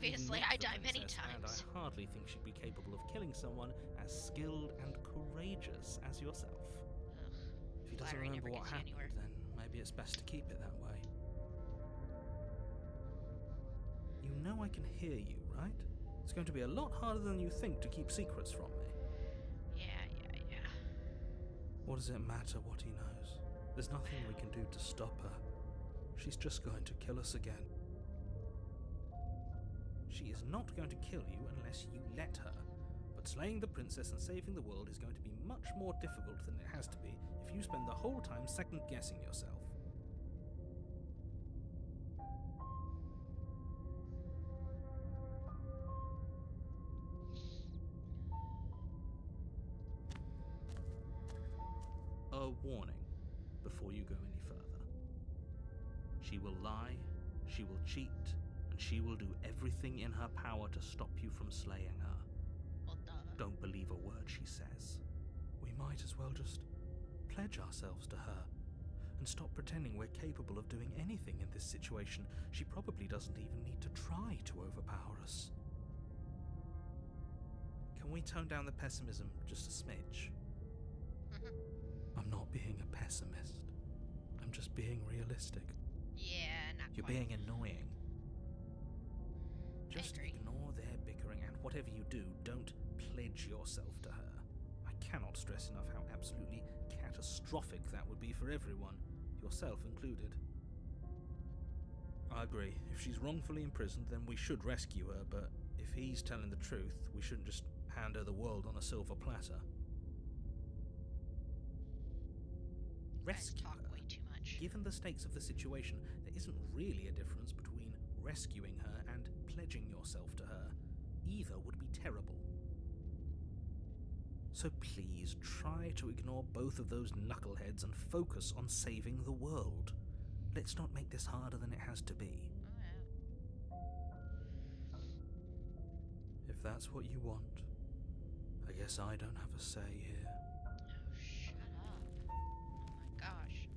Obviously, I die many And times. I hardly think she'd be capable of killing someone as skilled and courageous as yourself. Ugh, If he doesn't flattery remember never what gets you anywhere. happened, then maybe it's best to keep it that way. You know I can hear you, right? It's going to be a lot harder than you think to keep secrets from me. Yeah. What does it matter what he knows? There's nothing we can do to stop her. She's just going to kill us again. She is not going to kill you unless you let her. But slaying the princess and saving the world is going to be much more difficult than it has to be if you spend the whole time second-guessing yourself. A warning before you go any further. She will lie, she will cheat, and she will do everything in her power to stop you from slaying her. Well, duh. Don't believe a word she says. We might as well just pledge ourselves to her and stop pretending we're capable of doing anything in this situation. She probably doesn't even need to try to overpower us. Can we tone down the pessimism just a smidge? I'm not being a pessimist. I'm just being realistic. Yeah, not You're quite. being annoying. Just ignore their bickering, and whatever you do, don't pledge yourself to her. I cannot stress enough how absolutely catastrophic that would be for everyone, yourself included. I agree. If she's wrongfully imprisoned, then we should rescue her, but if he's telling the truth, we shouldn't just hand her the world on a silver platter. Rescue her. Way too much. Given the stakes of the situation, there isn't really a difference between rescuing her and pledging yourself to her. Either would be terrible. So please try to ignore both of those knuckleheads and focus on saving the world. Let's not make this harder than it has to be. Oh, yeah. If that's what you want, I guess I don't have a say here. Oh, shut up. Oh my gosh.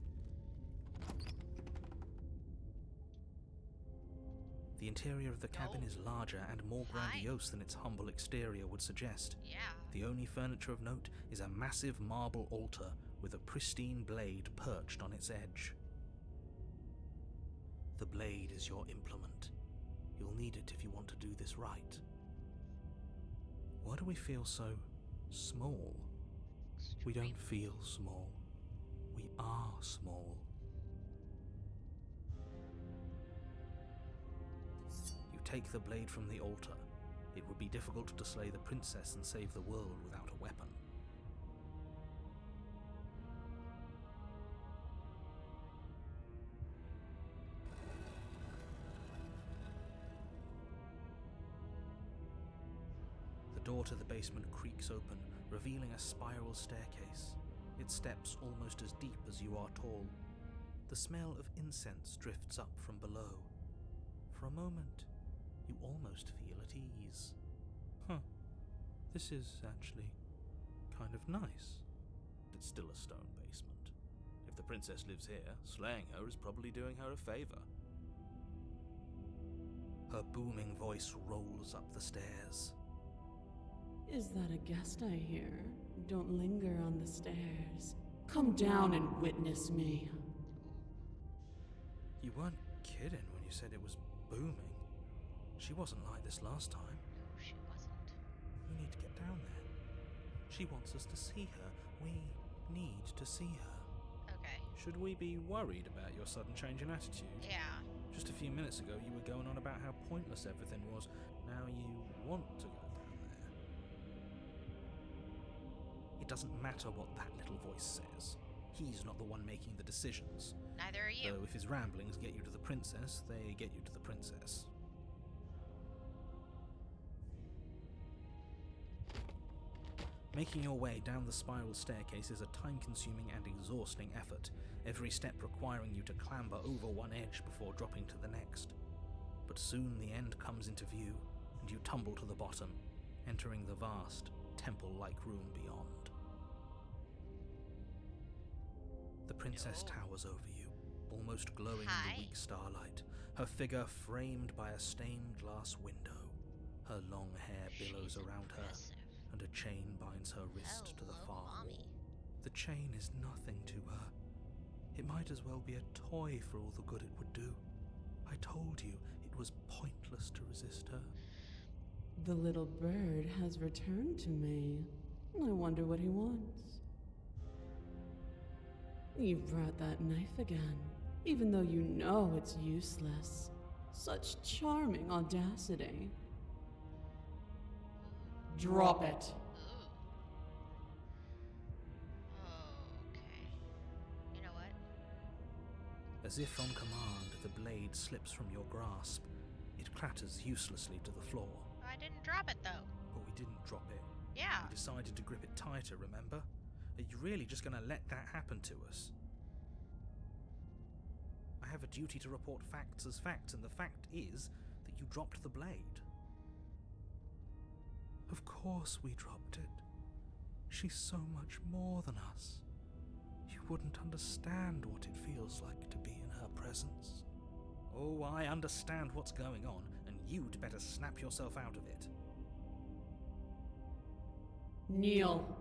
The interior of the cabin is larger and more grandiose than its humble exterior would suggest. Yeah. The only furniture of note is a massive marble altar with a pristine blade perched on its edge. The blade is your implement. You'll need it if you want to do this right. Why do we feel so small? We don't feel small. We are small. You take the blade from the altar. It would be difficult to slay the princess and save the world without a weapon. The door to the basement creaks open, revealing a spiral staircase. Its steps almost as deep as you are tall. The smell of incense drifts up from below. For a moment, you almost feel at ease. This is actually kind of nice. It's still a stone basement. If the princess lives here, slaying her is probably doing her a favor. Her booming voice rolls up the stairs. Is that a guest I hear? Don't linger on the stairs. Come down and witness me. You weren't kidding when you said it was booming. She wasn't like this last time. No, she wasn't. We need to get down there. She wants us to see her. We need to see her. Okay. Should we be worried about your sudden change in attitude? Yeah. Just a few minutes ago you were going on about how pointless everything was. Now you want to go down there. It doesn't matter what that little voice says. He's not the one making the decisions. Neither are you. So if his ramblings get you to the princess, they get you to the princess. Making your way down the spiral staircase is a time-consuming and exhausting effort, every step requiring you to clamber over one edge before dropping to the next. But soon the end comes into view, and you tumble to the bottom, entering the vast, temple-like room beyond. The princess towers over you, almost glowing in the weak starlight, her figure framed by a stained glass window. Her long hair billows She's around her, impressive. and a chain binds her wrist to the Hello, far mommy. wall. The chain is nothing to her. It might as well be a toy for all the good it would do. I told you it was pointless to resist her. The little bird has returned to me. I wonder what he wants. You've brought that knife again, even though you know it's useless. Such charming audacity. Drop it. Ooh. Okay. You know what? As if on command, the blade slips from your grasp. It clatters uselessly to the floor. I didn't drop it though. But we didn't drop it. Yeah. We decided to grip it tighter, remember? Are you really just going to let that happen to us? I have a duty to report facts as facts, and the fact is that you dropped the blade. Of course we dropped it. She's so much more than us. You wouldn't understand what it feels like to be in her presence. Oh, I understand what's going on, and you'd better snap yourself out of it. Kneel.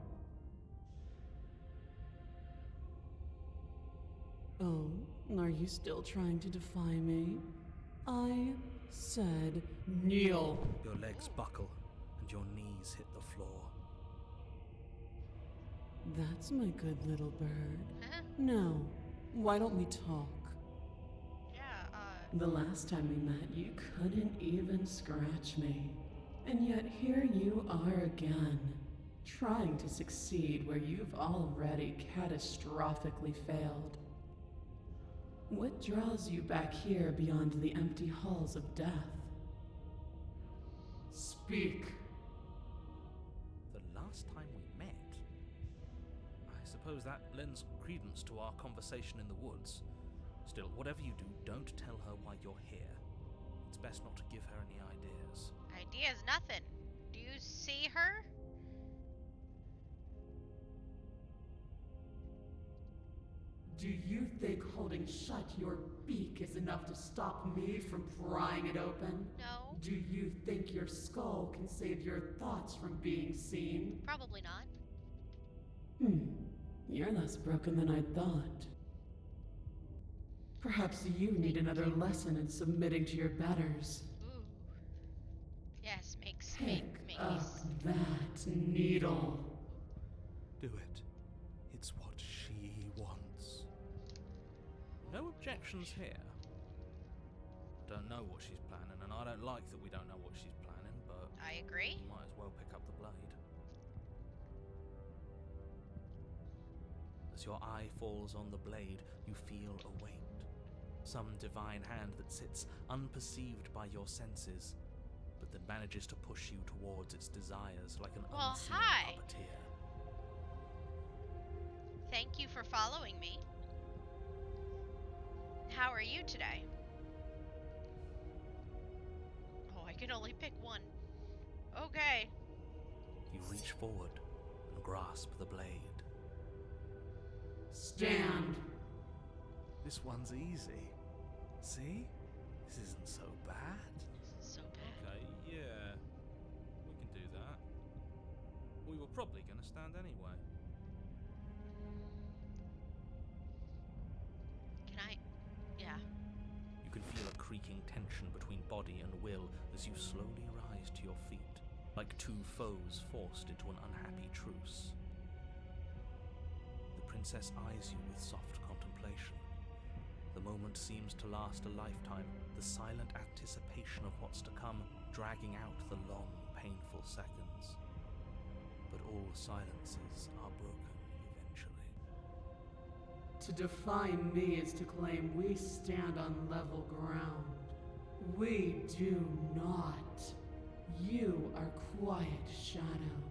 Oh, are you still trying to defy me? I said kneel. Your legs buckle, and your knees hit the floor. That's my good little bird. Huh? Now, why don't we talk? Yeah, The last time we met, you couldn't even scratch me. And yet here you are again, trying to succeed where you've already catastrophically failed. What draws you back here beyond the empty halls of death? Speak. The last time we met? I suppose that lends credence to our conversation in the woods. Still, whatever you do, don't tell her why you're here. It's best not to give her any ideas. idea's nothing. Do you see her? Do you think holding shut your beak is enough to stop me from prying it open? No. Do you think your skull can save your thoughts from being seen? Probably not. You're less broken than I thought. Perhaps you need another lesson in submitting to your betters. Ooh. Yes, makes Pick up that needle. Do it. It's what she wants. No objections here. Don't know what she's planning, and I don't like that we don't know what she's planning, but I agree. we might as well pick up the blade. As your eye falls on the blade, you feel a weight. Some divine hand that sits unperceived by your senses, but that manages to push you towards its desires like an Well, unseen hi. puppeteer. Thank you for following me. How are you today? Oh, I can only pick one. Okay. You reach forward and grasp the blade. Stand. This one's easy. See? This isn't so bad. This is so bad. Okay, yeah. We can do that. We were probably going to stand anyway. Can I? Yeah. You can feel a creaking tension between body and will as you slowly rise to your feet, like two foes forced into an unhappy truce. The princess eyes you with soft contemplation. The moment seems to last a lifetime, the silent anticipation of what's to come dragging out the long, painful seconds. But all silences are broken eventually. To define me is to claim we stand on level ground. We do not. You are quiet shadow,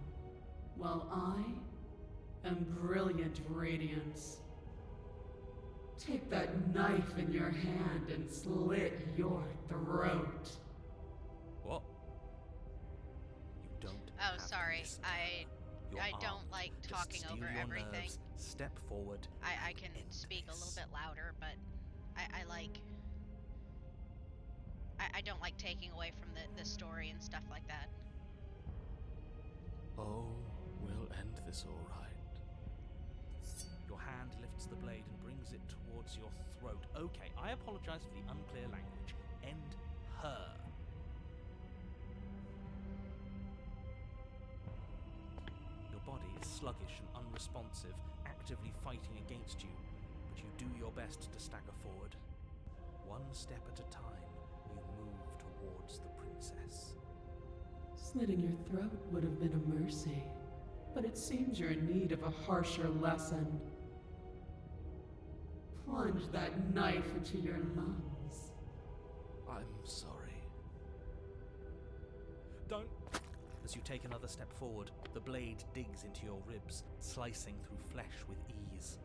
while I am brilliant radiance. Take that knife in your hand and slit your throat. What? You don't Oh, have to sorry. listen to her. You're I don't armed. like Just talking steel over your everything. nerves, step forward. I and can end speak a this. little bit louder, but I like. I don't like taking away from the story and stuff like that. Oh, we'll end this all right. Your hand lifts the blade and brings it towards your throat. Okay, I apologize for the unclear language. End her. Your body is sluggish and unresponsive, actively fighting against you, but you do your best to stagger forward. One step at a time, you move towards the princess. Slitting your throat would have been a mercy, but it seems you're in need of a harsher lesson. Plunge that knife into your lungs. I'm sorry. Don't! As you take another step forward, the blade digs into your ribs, slicing through flesh with ease.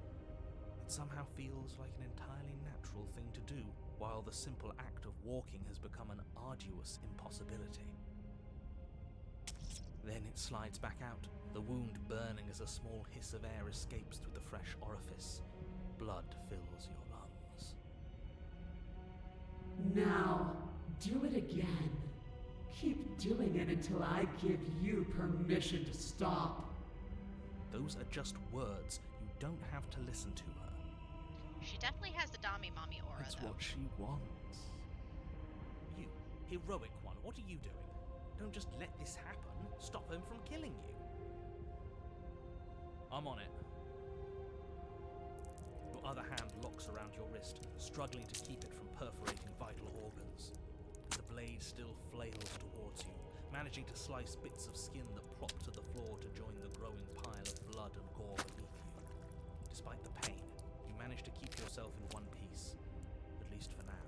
It somehow feels like an entirely natural thing to do, while the simple act of walking has become an arduous impossibility. Then it slides back out, the wound burning as a small hiss of air escapes through the fresh orifice. Blood fills your lungs. Now, do it again. Keep doing it until I give you permission to stop. Those are just words. You don't have to listen to her. She definitely has the Dami Mommy aura, That's though. what she wants. You, heroic one, what are you doing? Don't just let this happen. Stop him from killing you. I'm on it. Your other hand locks around your wrist, struggling to keep it from perforating vital organs. The blade still flails towards you, managing to slice bits of skin that plop to the floor to join the growing pile of blood and gore beneath you. Despite the pain, you manage to keep yourself in one piece, at least for now.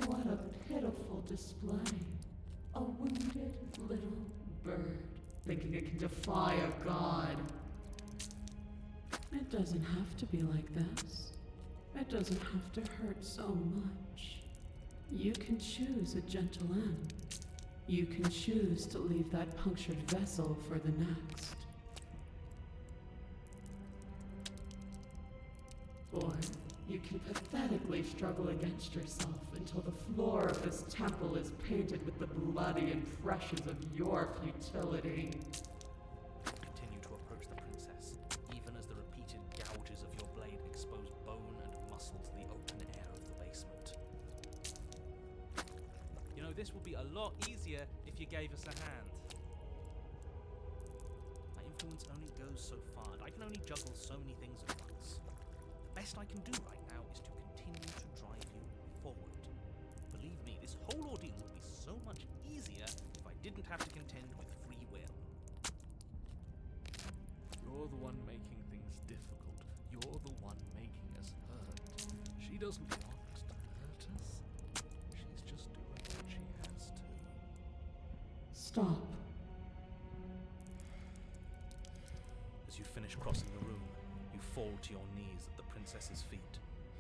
What a pitiful display. A wounded little bird thinking it can defy a god. It doesn't have to be like this. It doesn't have to hurt so much. You can choose a gentle end. You can choose to leave that punctured vessel for the next. Or you can pathetically struggle against yourself until the floor of this temple is painted with the bloody impressions of your futility. Continue to approach the princess, even as the repeated gouges of your blade expose bone and muscle to the open air of the basement. You know, this would be a lot easier if you gave us a hand. My influence only goes so far, and I can only juggle so many things at once. The best I can do right now is to continue to drive you forward. Believe me, this whole ordeal would be so much easier if I didn't have to contend with free will. You're the one making things difficult. You're the one making us hurt. She doesn't want to hurt us. She's just doing what she has to. Stop. As you finish crossing the room, you fall to your knees at the princess's feet,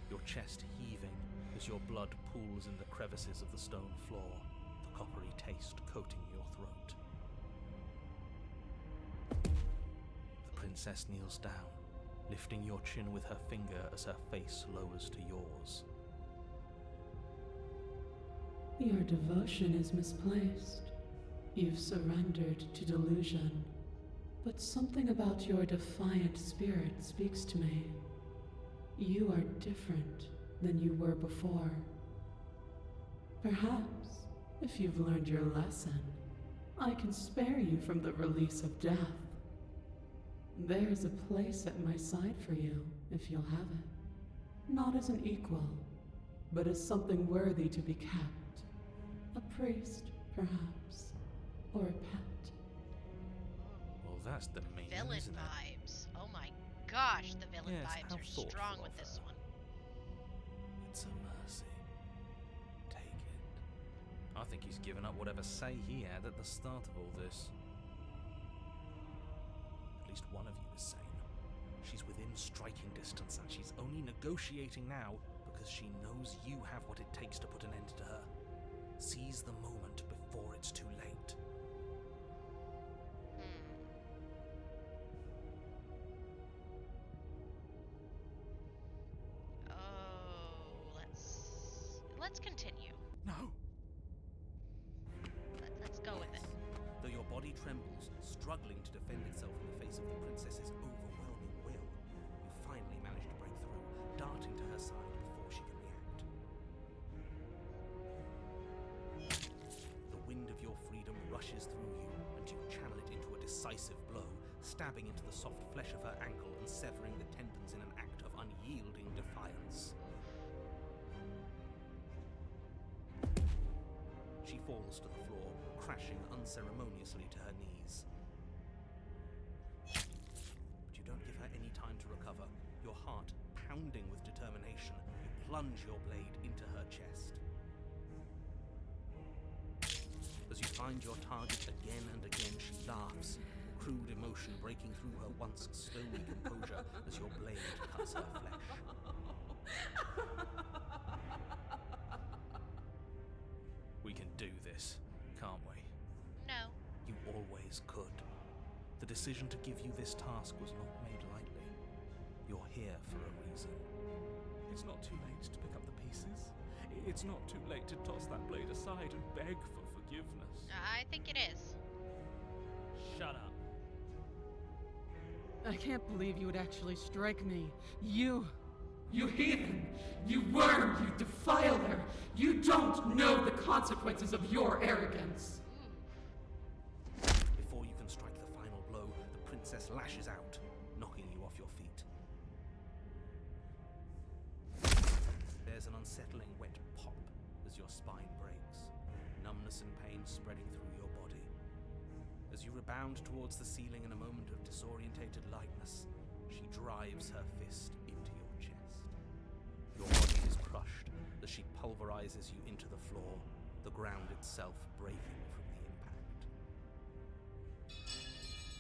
your chest heaving as your blood pools in the crevices of the stone floor, the coppery taste coating your throat. The princess kneels down, lifting your chin with her finger as her face lowers to yours. Your devotion is misplaced. You've surrendered to delusion. But something about your defiant spirit speaks to me. You are different than you were before. Perhaps, if you've learned your lesson, I can spare you from the release of death. There's a place at my side for you, if you'll have it. Not as an equal, but as something worthy to be kept. A priest, perhaps, or a pet. Well, that's the main one, Villain isn't it? vibes. Oh my gosh, the villain Yes, vibes how are strong thoughtful with of this her. one. It's a mercy. Take it. I think he's given up whatever say he had at the start of all this. At least one of you is sane. She's within striking distance, and she's only negotiating now because she knows you have what it takes to put an end to her. Seize the moment before it's too late. Oh, let's No! Let's go with it. Though your body trembles, struggling to defend itself in the face of the princess's overwhelming will, you finally manage to break through, darting to her side before she can react. The wind of your freedom rushes through you, and you channel it into a decisive blow, stabbing into the soft flesh of her ankle and severing the tendons in an act of unyielding defiance. She falls to the floor, crashing unceremoniously to her knees. But you don't give her any time to recover. Your heart pounding with determination, you plunge your blade into her chest. As you find your target again and again, she laughs, crude emotion breaking through her once stony composure as your blade cuts her flesh. We can do this, can't we? No. You always could. The decision to give you this task was not made lightly. You're here for a reason. It's not too late to pick up the pieces. It's not too late to toss that blade aside and beg for forgiveness. I think it is. Shut up. I can't believe you would actually strike me. You heathen! You worm! You defiler! You don't know the consequences of your arrogance! Before you can strike the final blow, the princess lashes out, knocking you off your feet. There's an unsettling wet pop as your spine breaks, numbness and pain spreading through your body. As you rebound towards the ceiling in a moment of disorientated lightness, she drives her fist into your chest. Your body is crushed as she pulverizes you into the floor, the ground itself breaking from the impact.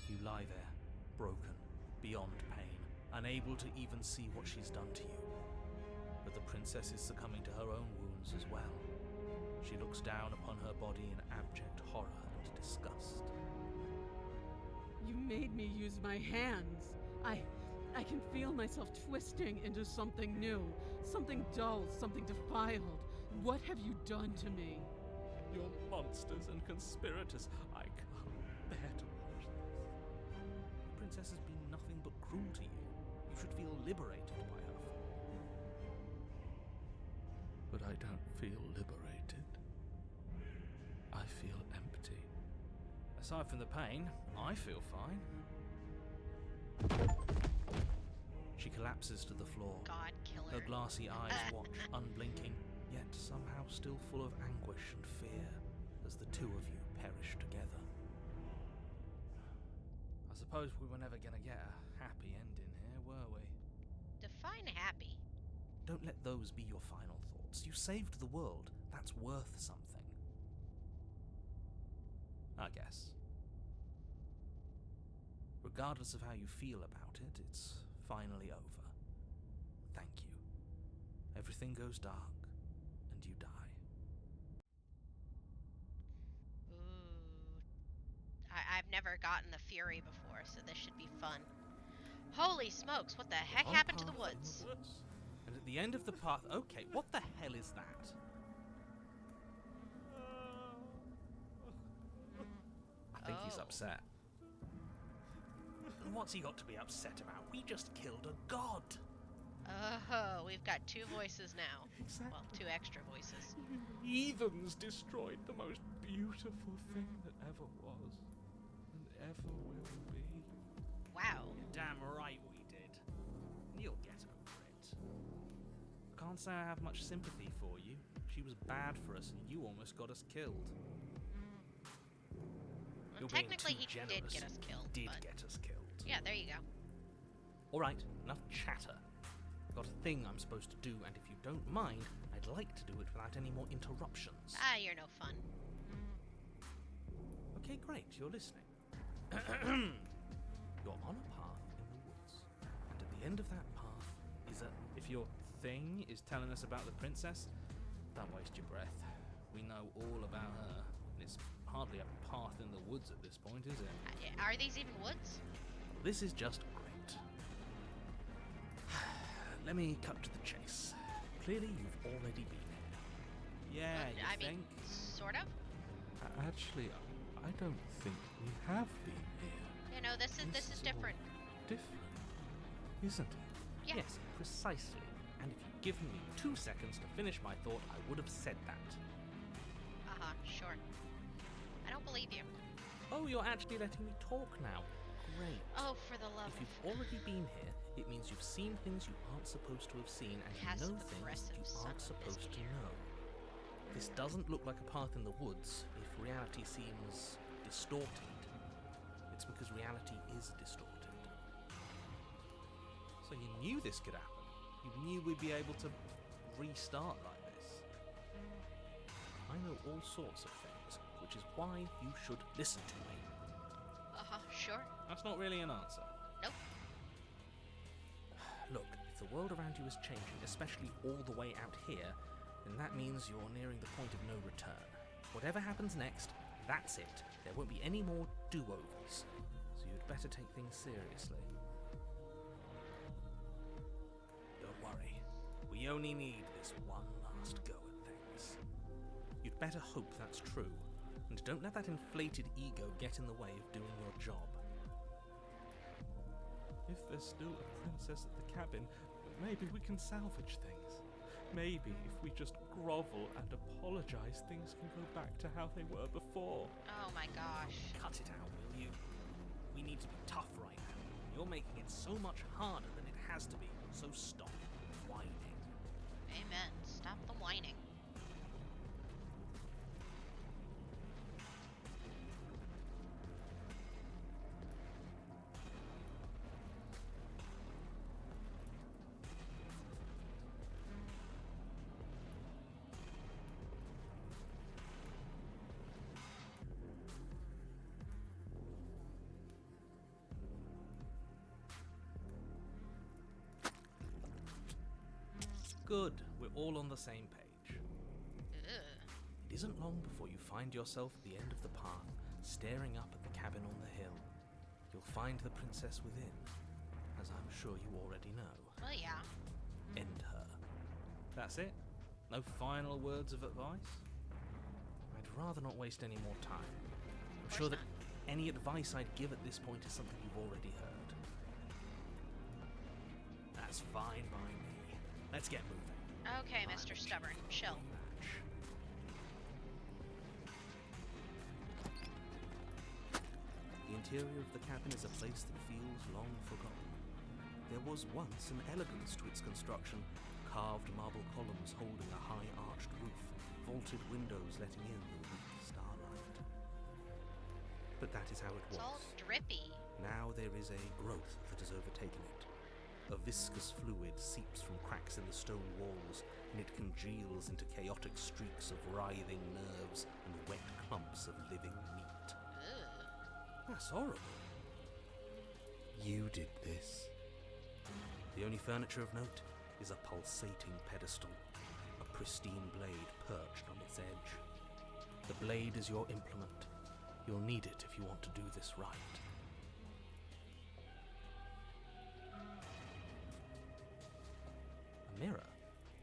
You lie there, broken, beyond pain, unable to even see what she's done to you. But the princess is succumbing to her own wounds as well. She looks down upon her body in abject horror and disgust. You made me use my hands. I can feel myself twisting into something new, something dull, something defiled. What have you done to me? You're monsters and conspirators. I can't bear to watch this. The princess has been nothing but cruel to you. You should feel liberated by her fall. But I don't feel liberated. I feel empty. Aside from the pain, I feel fine. She collapses to the floor. God killer. Her glassy eyes watch, unblinking, yet somehow still full of anguish and fear, as the two of you perish together. I suppose we were never gonna get a happy ending here, were we? Define happy. Don't let those be your final thoughts. You saved the world. That's worth something. I guess. Regardless of how you feel about it, it's finally over. Thank you. Everything goes dark, and you die. Ooh. I've never gotten the Fury before, so this should be fun. Holy smokes, what the heck On happened to the path in woods? And at the end of the path... Okay, what the hell is that? I think he's Oh. upset. And what's he got to be upset about? We just killed a god. Oh, we've got two voices now. Exactly. Well, two extra voices. Heathens destroyed the most beautiful thing that ever was and ever will be. Wow. You're damn right we did. You'll get over it. I can't say I have much sympathy for you. She was bad for us and you almost got us killed. Well, You're being technically, too he did generous. get us killed. Did but get us killed. yeah, there you go. Alright, enough chatter. I've got a thing I'm supposed to do, and if you don't mind, I'd like to do it without any more interruptions. Ah, you're no fun. Okay, great, you're listening. You're on a path in the woods, and at the end of that path is a... If your thing is telling us about the princess, don't waste your breath. We know all about her, and it's hardly a path in the woods at this point, is it? Are these even woods? This is just great. Let me cut to the chase. Clearly, you've already been here. Yeah, you I think? mean, sort of. Actually, I don't think we have been here. You know, this is all different. different, isn't it? Yeah. Yes, precisely. And if you'd given me 2 seconds to finish my thought, I would have said that. Sure. I don't believe you. Oh, you're actually letting me talk now. Great. Oh, for the love If of... you've already been here, it means you've seen things you aren't supposed to have seen, and you know things that you aren't supposed to know. This doesn't look like a path in the woods if reality seems distorted. It's because reality is distorted. So you knew this could happen. You knew we'd be able to restart like this. I know all sorts of things, which is why you should listen to me. Sure. That's not really an answer. Nope. Look, if the world around you is changing, especially all the way out here, then that means you're nearing the point of no return. Whatever happens next, that's it. There won't be any more do-overs. So you'd better take things seriously. Don't worry. We only need this one last go at things. You'd better hope that's true, and don't let that inflated ego get in the way of doing your job. If there's still a princess at the cabin, maybe we can salvage things. Maybe if we just grovel and apologize, things can go back to how they were before. Oh my gosh. Cut it out, will you? We need to be tough right now. You're making it so much harder than it has to be, so stop whining. Amen. Stop the whining. Good, we're all on the same page. Ugh. It isn't long before you find yourself at the end of the path, staring up at the cabin on the hill. You'll find the princess within, as I'm sure you already know. Well, yeah. End her. That's it? No final words of advice? I'd rather not waste any more time. I'm sure that any advice I'd give at this point is something you've already heard. That's fine by me. Let's get moving. Okay, Mr. Stubborn. Chill. The interior of the cabin is a place that feels long forgotten. There was once an elegance to its construction, carved marble columns holding a high arched roof, vaulted windows letting in the weak starlight. But that is how it It's all was. drippy. Now there is a growth that has overtaken it. A viscous fluid seeps from cracks in the stone walls, and it congeals into chaotic streaks of writhing nerves and wet clumps of living meat. Ugh. That's horrible. You did this. The only furniture of note is a pulsating pedestal, a pristine blade perched on its edge. The blade is your implement. You'll need it if you want to do this right. A mirror?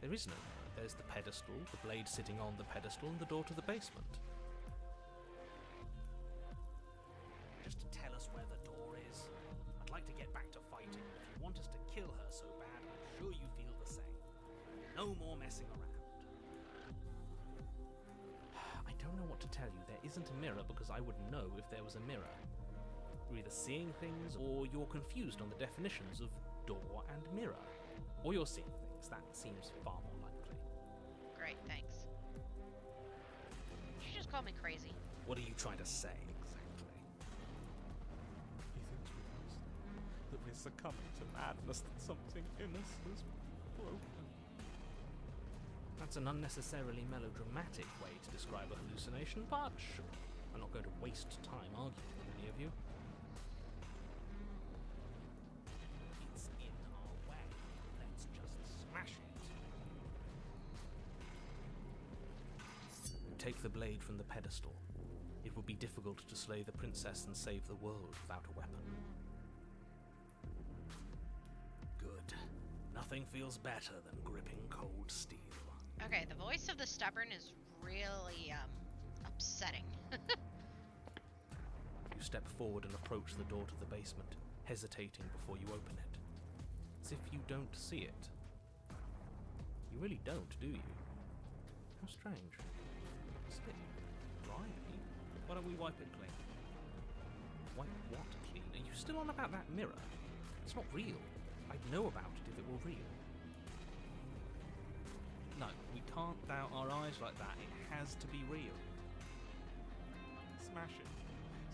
There is no mirror. There's the pedestal, the blade sitting on the pedestal, and the door to the basement. Just to tell us where the door is. I'd like to get back to fighting. If you want us to kill her so bad, I'm sure you feel the same. No more messing around. I don't know what to tell you. There isn't a mirror because I would know if there was a mirror. You're either seeing things or you're confused on the definitions of door and mirror. Or you're seeing things. That seems far more likely. Great, thanks. Did you just call me crazy? What are you trying to say exactly? He thinks we've lost them, that we're succumbing to madness, that something in us is broken. That's an unnecessarily melodramatic way to describe a hallucination, but sure. I'm not going to waste time arguing with any of you. It's in our way. Let's just smash it. Take the blade from the pedestal. It would be difficult to slay the princess and save the world without a weapon. Good. Nothing feels better than gripping cold steel. Okay, the voice of the stubborn is really, upsetting. You step forward and approach the door to the basement, hesitating before you open it. As if you don't see it. You really don't, do you? How strange. It's a bit grimy. Why don't we wipe it clean? Wipe what clean? Are you still on about that mirror? It's not real. I'd know about it if it were real. No, we can't doubt our eyes like that. It has to be real. Smash it.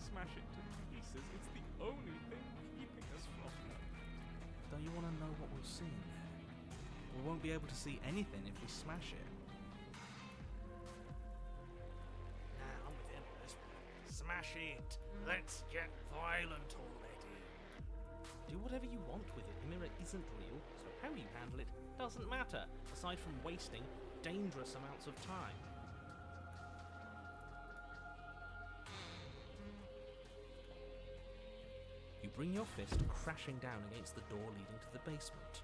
Smash it to pieces. It's the only thing keeping us from her. Don't you want to know what we'll see? We won't be able to see anything if we smash it. Nah, I'm with him on this one. Smash it. Let's get violent already. Do whatever you want with it. The mirror isn't real, so how you handle it doesn't matter, aside from wasting dangerous amounts of time. You bring your fist crashing down against the door leading to the basement.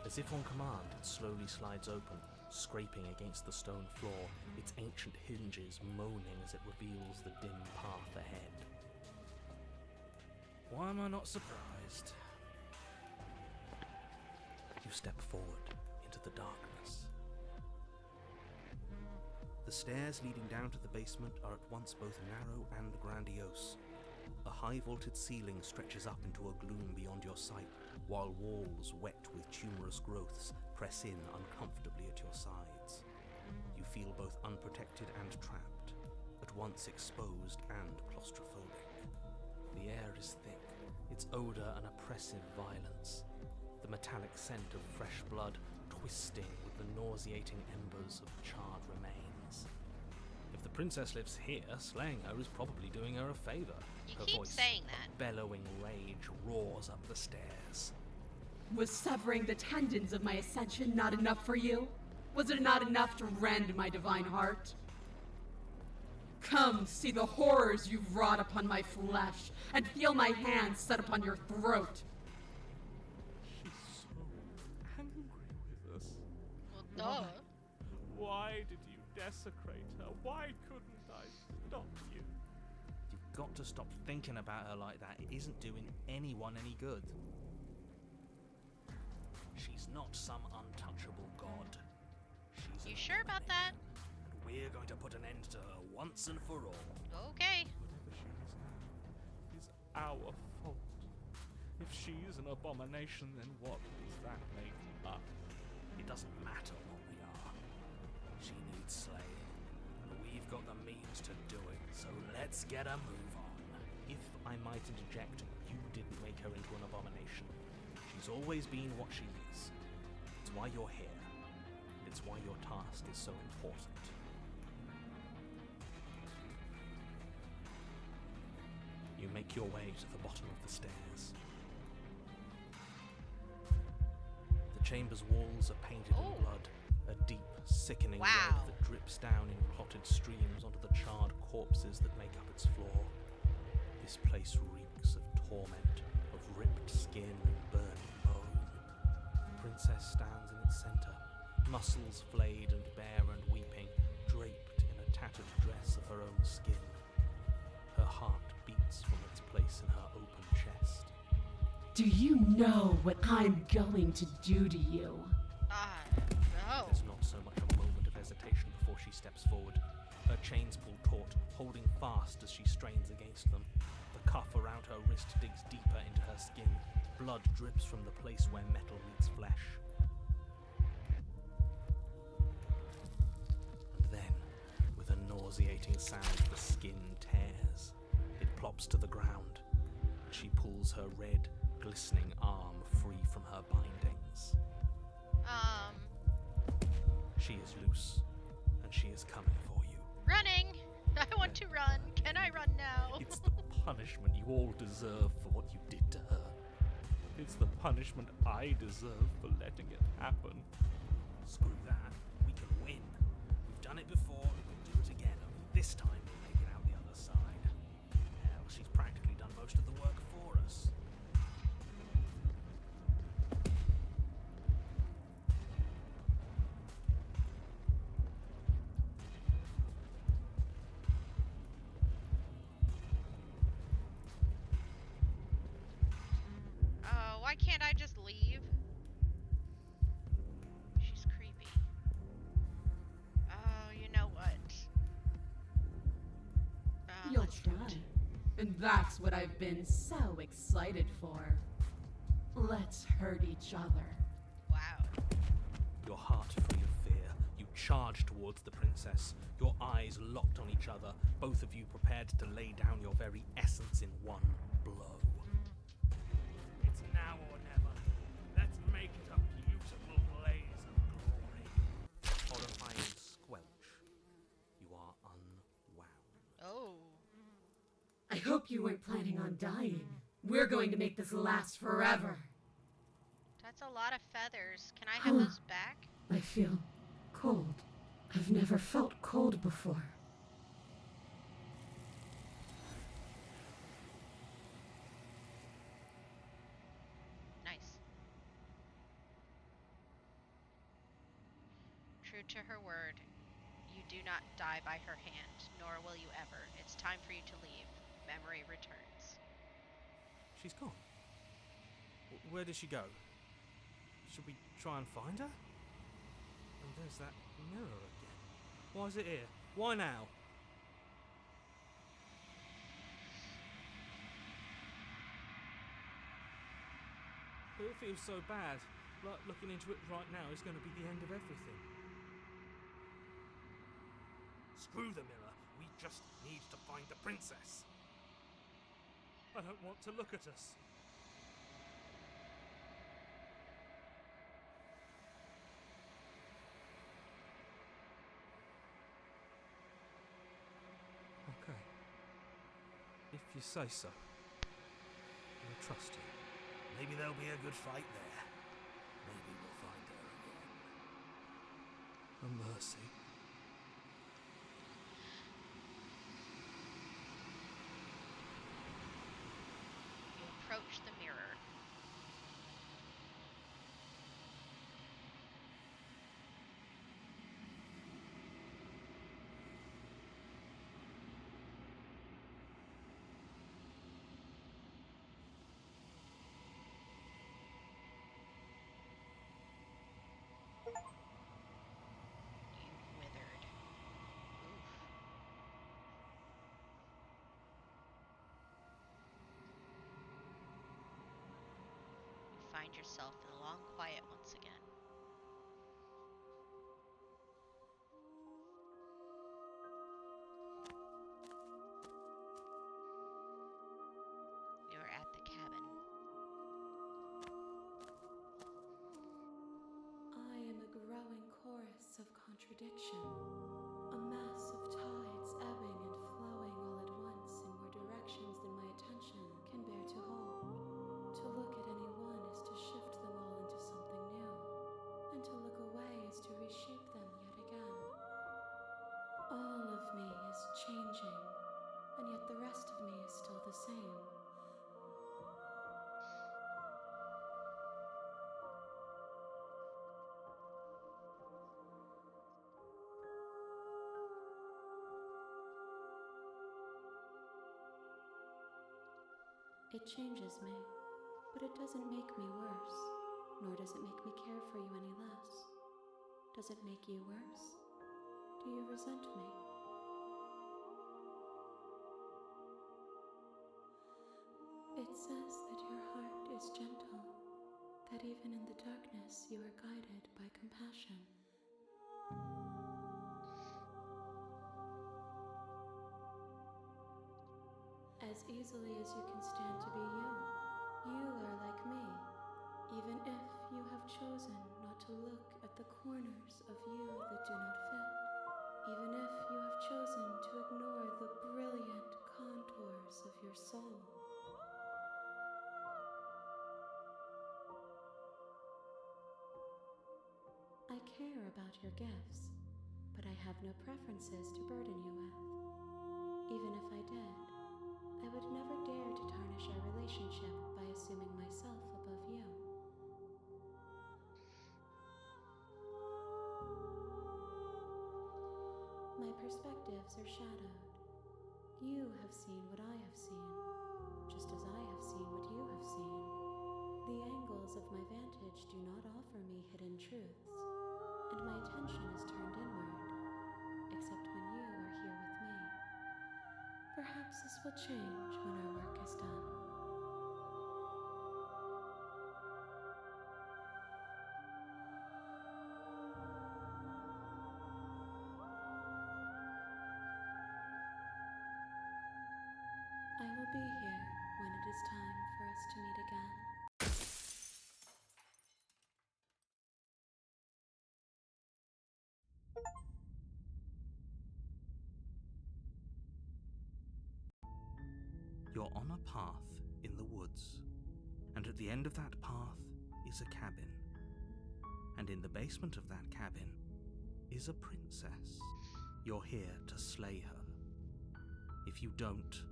As if on command, it slowly slides open, scraping against the stone floor, its ancient hinges moaning as it reveals the dim path ahead. Why am I not surprised? You step forward into the darkness. The stairs leading down to the basement are at once both narrow and grandiose. A high-vaulted ceiling stretches up into a gloom beyond your sight, while walls wet with tumorous growths press in uncomfortably at your sides. You feel both unprotected and trapped, at once exposed and claustrophobic. The air is thick, its odour an oppressive violence, the metallic scent of fresh blood twisting with the nauseating embers of charred remains. If the princess lives here, slaying her is probably doing her a favour. You Her keep voice, saying that. bellowing rage, roars up the stairs. Was severing the tendons of my ascension not enough for you? Was it not enough to rend my divine heart? Come, see the horrors you've wrought upon my flesh, and feel my hands set upon your throat. She's so angry with us. Well, duh. Why did you desecrate her? Why couldn't I stop you? You've got to stop thinking about her like that. It isn't doing anyone any good. She's not some untouchable god. She's You an sure about that? abomination, and we're going to put an end to her once and for all. Okay. Whatever she is now is our fault. If she's an abomination, then what does that make us? It doesn't matter what we are. She needs slaying, and we've got the means to do it, so let's get a move on. If I might interject, you didn't make her into an abomination. She's always been what she is. It's why you're here. It's why your task is so important. You make your way to the bottom of the stairs. The chamber's walls are painted Oh. in blood, a deep, sickening Wow. red that drips down in clotted streams onto the charred corpses that make up its floor. This place reeks of torment, of ripped skin and burning bone. The princess stands in its centre, muscles flayed and bare and weeping, draped in a tattered dress of her own skin. Her heart beats from its place in her open chest. Do you know what I'm going to do to you? No. There's not so much a moment of hesitation before she steps forward. Her chains pull taut, holding fast as she strains against them. The cuff around her wrist digs deeper into her skin. Blood drips from the place where metal meets flesh. And then, with a nauseating sound, the skin tears. It plops to the ground. She pulls her red, glistening arm free from her bindings. She is loose, and she is coming for you. Running! I want to run. Can I run now? It's the punishment you all deserve for what you did to her. It's the punishment I deserve for letting it happen. Screw that. We can win. We've done it before, and we'll do it again. Only this time we'll make it out the other side. Hell, she's practically done most of the work for us. Why can't I just leave? She's creepy. Oh, you know what? You'll Let's do try. it. And that's what I've been so excited for. Let's hurt each other. Wow. Your heart free of fear, you charge towards the princess, your eyes locked on each other, both of you prepared to lay down your very essence in one blow. It's now or never. Let's make it a beautiful blaze of glory. Horrifying squelch. You are unwound. Oh. I hope you weren't planning on dying. We're going to make this last forever. That's a lot of feathers. Can I have those back? I feel cold. I've never felt cold before. Nice. True to her word, you do not die by her hand, nor will you ever. It's time for you to leave. Memory returns. She's gone. Where did she go? Should we try and find her? And there's that mirror again. Why is it here? Why now? It feels so bad. Like looking into it right now is going to be the end of everything. Screw the mirror. We just need to find the princess. I don't want to look at us. Okay. If you say so. I'll trust you. Maybe there'll be a good fight there. Maybe we'll find her again. A mercy. You approach the mirror. You withered. Oof. You find yourself in the long quiet once again. You're at the cabin. I am a growing chorus of contradiction, a mass of tides ebbing and flowing all at once in more directions than my attention can bear to hold. To look at any one is to shift them all into something new, and to look away is to reshape them yet again. All of me is changing, and yet the rest of me is still the same. It changes me, but it doesn't make me worse, nor does it make me care for you any less. Does it make you worse? Do you resent me? It says that your heart is gentle, that even in the darkness you are guided by compassion. As easily as you can stand to be you, you are like me, even if you have chosen not to look at the corners of you that do not fit, even if you have chosen to ignore the brilliant contours of your soul. I care about your gifts, but I have no preferences to burden you with. Even if I did, I would never dare to tarnish our relationship by assuming myself above you. My perspectives are shadowed. You have seen what I have seen, just as I have seen what you have seen. The angles of my vantage do not offer me hidden truths, and my attention is turned inward, except when you are here with me. Perhaps this will change when our work is done. I will be here when it is time for us to meet again. You're on a path in the woods, and at the end of that path is a cabin. And in the basement of that cabin is a princess. You're here to slay her. If you don't,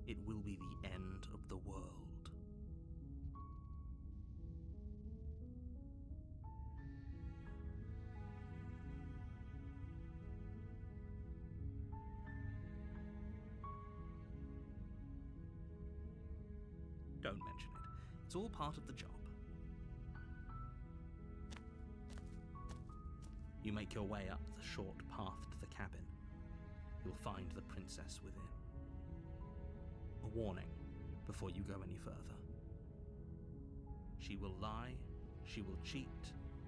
it will be the end of the world. Don't mention it. It's all part of the job. You make your way up the short path to the cabin. You'll find the princess within. A warning before you go any further. She will lie, she will cheat,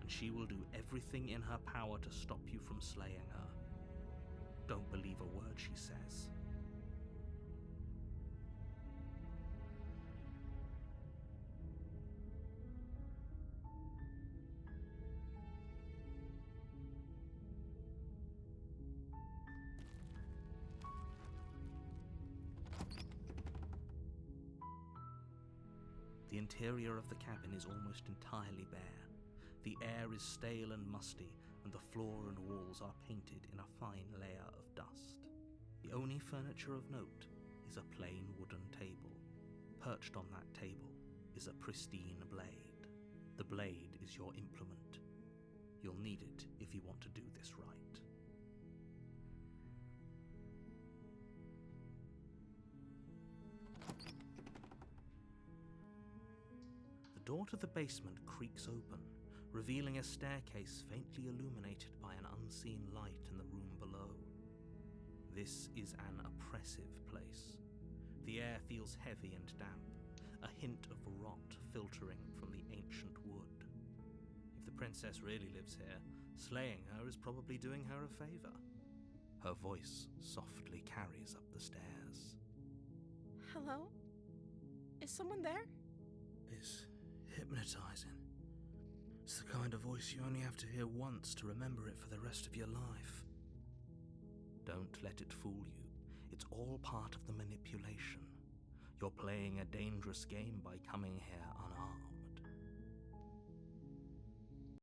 and she will do everything in her power to stop you from slaying her. Don't believe a word she says. The interior of the cabin is almost entirely bare. The air is stale and musty, and the floor and walls are painted in a fine layer of dust. The only furniture of note is a plain wooden table. Perched on that table is a pristine blade. The blade is your implement. You'll need it if you want to do this right. The door to the basement creaks open, revealing a staircase faintly illuminated by an unseen light in the room below. This is an oppressive place. The air feels heavy and damp, a hint of rot filtering from the ancient wood. If the princess really lives here, slaying her is probably doing her a favor. Her voice softly carries up the stairs. Hello? Is someone there? It's hypnotizing. It's the kind of voice you only have to hear once to remember it for the rest of your life. Don't let it fool you. It's all part of the manipulation. You're playing a dangerous game by coming here unarmed.